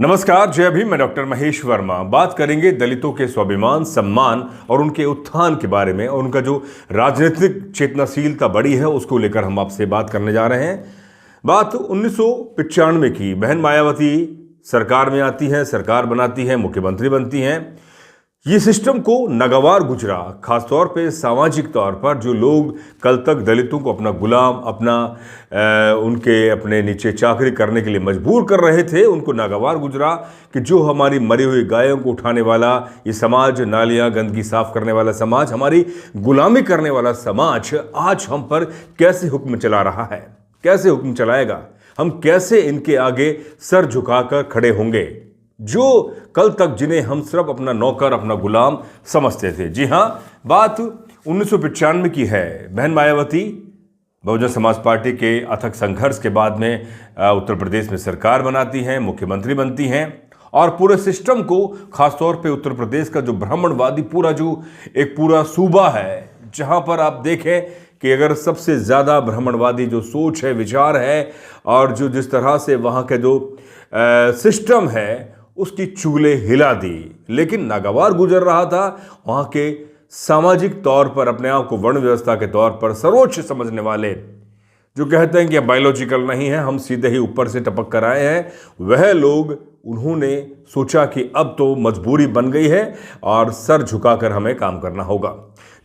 नमस्कार, जय भीम। मैं डॉक्टर महेश वर्मा। बात करेंगे दलितों के स्वाभिमान, सम्मान और उनके उत्थान के बारे में, और उनका जो राजनीतिक चेतनाशीलता बढ़ी है उसको लेकर हम आपसे बात करने जा रहे हैं। बात 1995 की। बहन मायावती सरकार में आती हैं, सरकार बनाती हैं, मुख्यमंत्री बनती हैं। ये सिस्टम को नागवार गुजरा, खासतौर पे सामाजिक तौर पर जो लोग कल तक दलितों को अपना गुलाम, उनके अपने नीचे चाकरी करने के लिए मजबूर कर रहे थे, उनको नागवार गुजरा कि जो हमारी मरी हुई गायों को उठाने वाला ये समाज, नालियाँ गंदगी साफ करने वाला समाज, हमारी गुलामी करने वाला समाज आज हम पर कैसे हुक्म चला रहा है, कैसे हुक्म चलाएगा, हम कैसे इनके आगे सर झुकाकर खड़े होंगे, जो कल तक जिन्हें हम सिर्फ अपना नौकर, अपना गुलाम समझते थे। जी हां, बात 1995 की है। बहन मायावती बहुजन समाज पार्टी के अथक संघर्ष के बाद में उत्तर प्रदेश में सरकार बनाती हैं, मुख्यमंत्री बनती हैं, और पूरे सिस्टम को, खासतौर पे उत्तर प्रदेश का जो ब्राह्मणवादी पूरा सूबा है, जहां पर आप देखें कि अगर सबसे ज़्यादा ब्राह्मणवादी जो सोच है, विचार है, और जो जिस तरह से वहाँ के जो सिस्टम है उसकी चूल्हे हिला दी, लेकिन नागवार गुजर रहा था। वहाँ के सामाजिक तौर पर अपने आप को वर्ण व्यवस्था के तौर पर सर्वोच्च समझने वाले, जो कहते हैं कि बायोलॉजिकल नहीं है, हम सीधे ही ऊपर से टपक कर आए हैं, वह लोग, उन्होंने सोचा कि अब तो मजबूरी बन गई है और सर झुकाकर हमें काम करना होगा।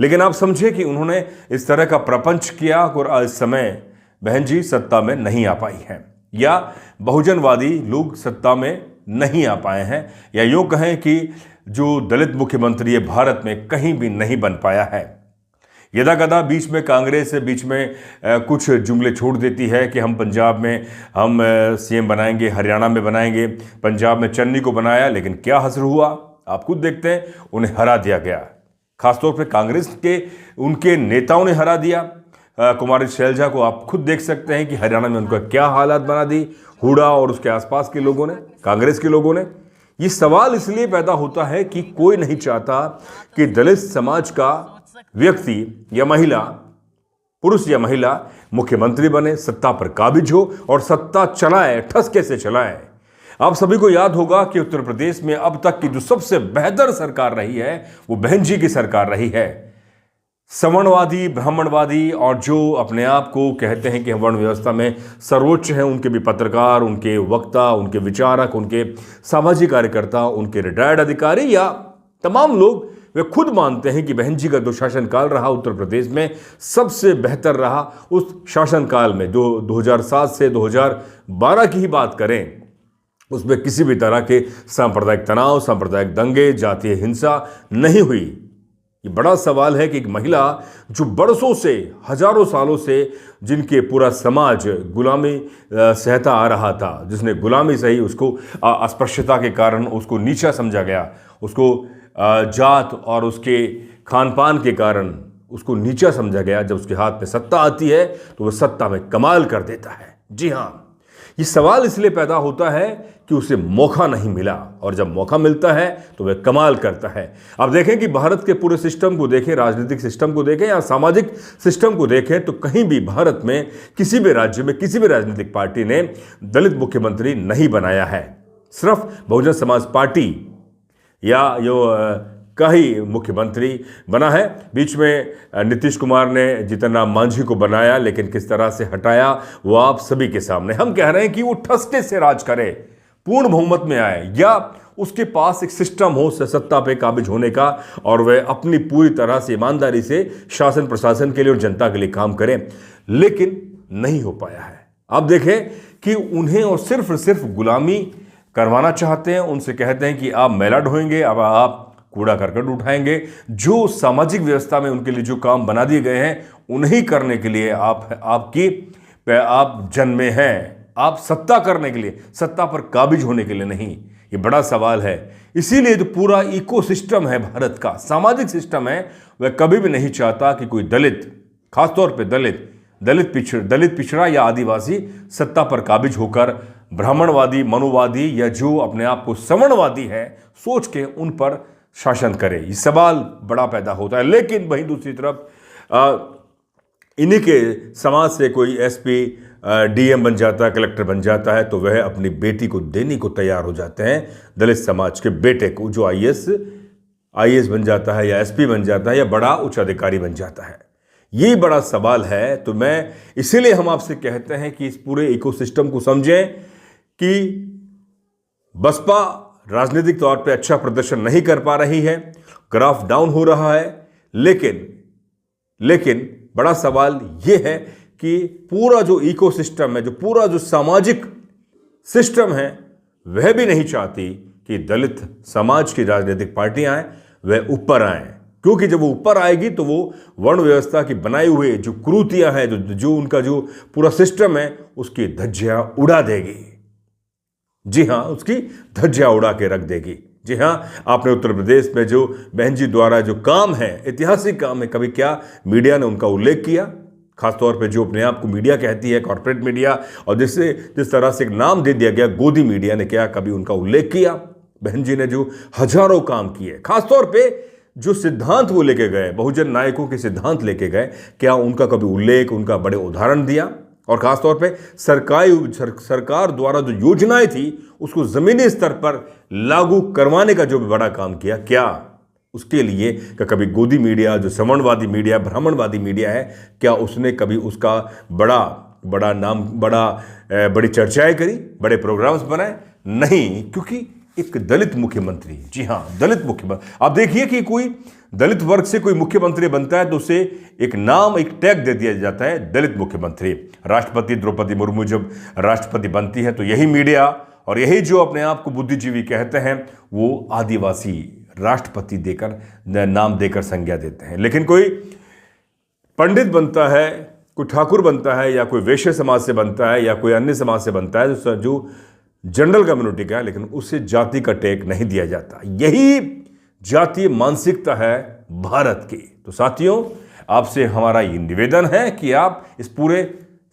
लेकिन आप समझे कि उन्होंने इस तरह का प्रपंच किया और इस समय बहन जी सत्ता में नहीं आ पाई हैं, या बहुजनवादी लोग सत्ता में नहीं आ पाए हैं, या यूँ कहें कि जो दलित मुख्यमंत्री है भारत में कहीं भी नहीं बन पाया है। यदा कदा बीच में कांग्रेस बीच में कुछ जुमले छोड़ देती है कि हम पंजाब में हम सीएम बनाएंगे, हरियाणा में बनाएंगे, पंजाब में चन्नी को बनाया, लेकिन क्या हसर हुआ आप खुद देखते हैं, उन्हें हरा दिया गया। खासतौर पर कांग्रेस के उनके नेताओं ने हरा दिया। कुमारी शैलजा को आप खुद देख सकते हैं कि हरियाणा में उनका क्या हालात बना दी, हुडा और उसके आसपास के लोगों ने, कांग्रेस के लोगों ने। ये सवाल इसलिए पैदा होता है कि कोई नहीं चाहता कि दलित समाज का व्यक्ति या महिला, पुरुष या महिला मुख्यमंत्री बने, सत्ता पर काबिज हो और सत्ता चलाए, ठसके से चलाए। आप सभी को याद होगा कि उत्तर प्रदेश में अब तक की जो सबसे बेहतर सरकार रही है वो बहन जी की सरकार रही है। सवर्णवादी, ब्राह्मणवादी और जो अपने आप को कहते हैं कि वर्ण व्यवस्था में सर्वोच्च हैं, उनके भी पत्रकार, उनके वक्ता, उनके विचारक, उनके सामाजिक कार्यकर्ता, उनके रिटायर्ड अधिकारी या तमाम लोग, वे खुद मानते हैं कि बहन जी का जो शासनकाल रहा उत्तर प्रदेश में सबसे बेहतर रहा। उस शासनकाल में जो 2007 से 2012 की ही बात करें, उसमें किसी भी तरह के सांप्रदायिक तनाव, सांप्रदायिक दंगे, जातीय हिंसा नहीं हुई। ये बड़ा सवाल है कि एक महिला जो बरसों से, हजारों सालों से, जिनके पूरा समाज गुलामी सहता आ रहा था, जिसने गुलामी सही, उसको अस्पृश्यता के कारण उसको नीचा समझा गया, उसको जात और उसके खान पान के कारण उसको नीचा समझा गया, जब उसके हाथ में सत्ता आती है तो वह सत्ता में कमाल कर देता है। जी हाँ, ये सवाल इसलिए पैदा होता है कि उसे मौका नहीं मिला, और जब मौका मिलता है तो वह कमाल करता है। अब देखें कि भारत के पूरे सिस्टम को देखें, राजनीतिक सिस्टम को देखें या सामाजिक सिस्टम को देखें, तो कहीं भी भारत में किसी भी राज्य में किसी भी राजनीतिक पार्टी ने दलित मुख्यमंत्री नहीं बनाया है। सिर्फ बहुजन समाज पार्टी या जो का ही मुख्यमंत्री बना है। बीच में नीतीश कुमार ने जीतन राम मांझी को बनाया, लेकिन किस तरह से हटाया वो आप सभी के सामने। हम कह रहे हैं कि वो ठसके से राज करे, पूर्ण बहुमत में आए, या उसके पास एक सिस्टम हो सत्ता पे काबिज होने का, और वह अपनी पूरी तरह से ईमानदारी से शासन प्रशासन के लिए और जनता के लिए काम करें, लेकिन नहीं हो पाया है। आप देखें कि उन्हें और सिर्फ गुलामी करवाना चाहते हैं। उनसे कहते हैं कि आप मैला ढोएंगे, अब आप कूड़ा करकट उठाएंगे। जो सामाजिक व्यवस्था में उनके लिए जो काम बना दिए गए हैं, उन्हीं करने के लिए आप जन्मे हैं, आप सत्ता करने के लिए, सत्ता पर काबिज होने के लिए नहीं। ये बड़ा सवाल है। इसीलिए जो पूरा इकोसिस्टम है भारत का, सामाजिक सिस्टम है, वह कभी भी नहीं चाहता कि कोई दलित, खासतौर पे दलित पिछड़ा या आदिवासी सत्ता पर काबिज होकर ब्राह्मणवादी, मनोवादी या जो अपने आप को सवर्णवादी है सोच के उन पर शासन करे। ये सवाल बड़ा पैदा होता है। लेकिन वहीं दूसरी तरफ इन्हीं के समाज से कोई एसपी डीएम बन जाता है, कलेक्टर बन जाता है, तो वह अपनी बेटी को देने को तैयार हो जाते हैं दलित समाज के बेटे को, जो आईएएस बन जाता है या एसपी बन जाता है या बड़ा उच्च अधिकारी बन जाता है। ये बड़ा सवाल है। तो मैं इसीलिए हम आपसे कहते हैं कि इस पूरे इकोसिस्टम को समझें कि बसपा राजनीतिक तौर पे अच्छा प्रदर्शन नहीं कर पा रही है, ग्राफ डाउन हो रहा है, लेकिन बड़ा सवाल यह है कि पूरा जो इकोसिस्टम है, जो पूरा जो सामाजिक सिस्टम है, वह भी नहीं चाहती कि दलित समाज की राजनीतिक पार्टियां आए, वह ऊपर आए, क्योंकि जब वो ऊपर आएगी तो वो वर्ण व्यवस्था की बनाई हुई जो कुरीतियां हैं, जो उनका जो पूरा सिस्टम है, उसकी धज्जियां उड़ा देगी। जी हां, उसकी धज्जियां उड़ा के रख देगी। जी हां, आपने उत्तर प्रदेश में जो बहन जी द्वारा जो काम है, ऐतिहासिक काम है, कभी क्या मीडिया ने उनका उल्लेख किया? खासतौर पे जो अपने आप को मीडिया कहती है, कॉर्पोरेट मीडिया, और जिस तरह से एक नाम दे दिया गया गोदी मीडिया ने, क्या कभी उनका उल्लेख किया? बहन जी ने जो हजारों काम किए, खासतौर पे जो सिद्धांत वो लेके गए, बहुजन नायकों के सिद्धांत लेके गए, क्या उनका कभी उल्लेख, उनका बड़े उदाहरण दिया? और खासतौर पे सरकार द्वारा जो योजनाएं थी उसको जमीनी स्तर पर लागू करवाने का जो बड़ा काम किया, क्या उसके लिए कभी गोदी मीडिया, जो सवर्णवादी मीडिया, ब्राह्मणवादी मीडिया है, क्या उसने कभी उसका बड़ा नाम, बड़ी चर्चाएं करी, बड़े प्रोग्राम्स बनाए? नहीं, क्योंकि एक दलित मुख्यमंत्री, जी हां, दलित मुख्यमंत्री, आप देखिए कि कोई दलित वर्ग से कोई मुख्यमंत्री बनता है तो उसे एक नाम, एक टैग दे दिया जाता है, दलित मुख्यमंत्री। राष्ट्रपति द्रौपदी मुर्मू जब राष्ट्रपति बनती है तो यही मीडिया और यही जो अपने आप को बुद्धिजीवी कहते हैं, वो आदिवासी राष्ट्रपति देकर, नाम देकर संज्ञा देते हैं। लेकिन कोई पंडित बनता है, कोई ठाकुर बनता है, या कोई वैश्य समाज से बनता है, या कोई अन्य समाज से बनता है जो जनरल कम्युनिटी का है, लेकिन उसे जाति का टैग नहीं दिया जाता। यही जातीय मानसिकता है भारत की। तो साथियों, आपसे हमारा ये निवेदन है कि आप इस पूरे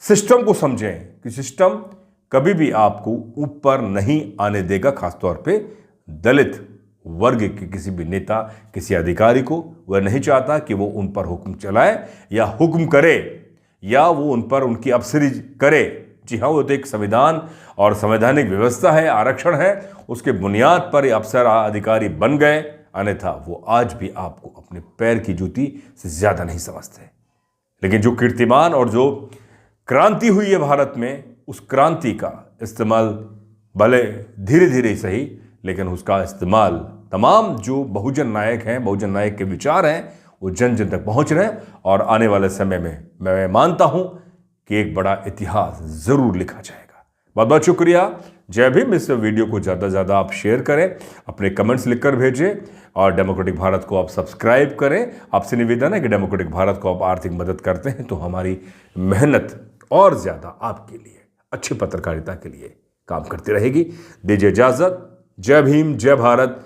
सिस्टम को समझें कि सिस्टम कभी भी आपको ऊपर नहीं आने देगा, खासतौर पे दलित वर्ग के किसी भी नेता, किसी अधिकारी को वह नहीं चाहता कि वो उन पर हुक्म चलाए या हुक्म करे या वो उन पर उनकी अफसरी करे। जी हाँ, वो तो एक संविधान और संवैधानिक व्यवस्था है, आरक्षण है, उसके बुनियाद पर अफसर अधिकारी बन गए, अन्यथा वो आज भी आपको अपने पैर की जूती से ज्यादा नहीं समझते। लेकिन जो कीर्तिमान और जो क्रांति हुई है भारत में, उस क्रांति का इस्तेमाल भले धीरे धीरे ही सही, लेकिन उसका इस्तेमाल तमाम जो बहुजन नायक हैं, बहुजन नायक के विचार हैं, वो जन जन तक पहुंच रहे हैं। और आने वाले समय में मैं मानता हूं कि एक बड़ा इतिहास जरूर लिखा जाएगा। बहुत बहुत शुक्रिया, जय भीम। इस वीडियो को ज़्यादा से ज़्यादा आप शेयर करें, अपने कमेंट्स लिखकर भेजें और डेमोक्रेटिक भारत को आप सब्सक्राइब करें। आपसे निवेदन है कि डेमोक्रेटिक भारत को आप आर्थिक मदद करते हैं तो हमारी मेहनत और ज़्यादा आपके लिए, अच्छी पत्रकारिता के लिए काम करती रहेगी। दीजिए इजाज़त। जय भीम, जय भारत,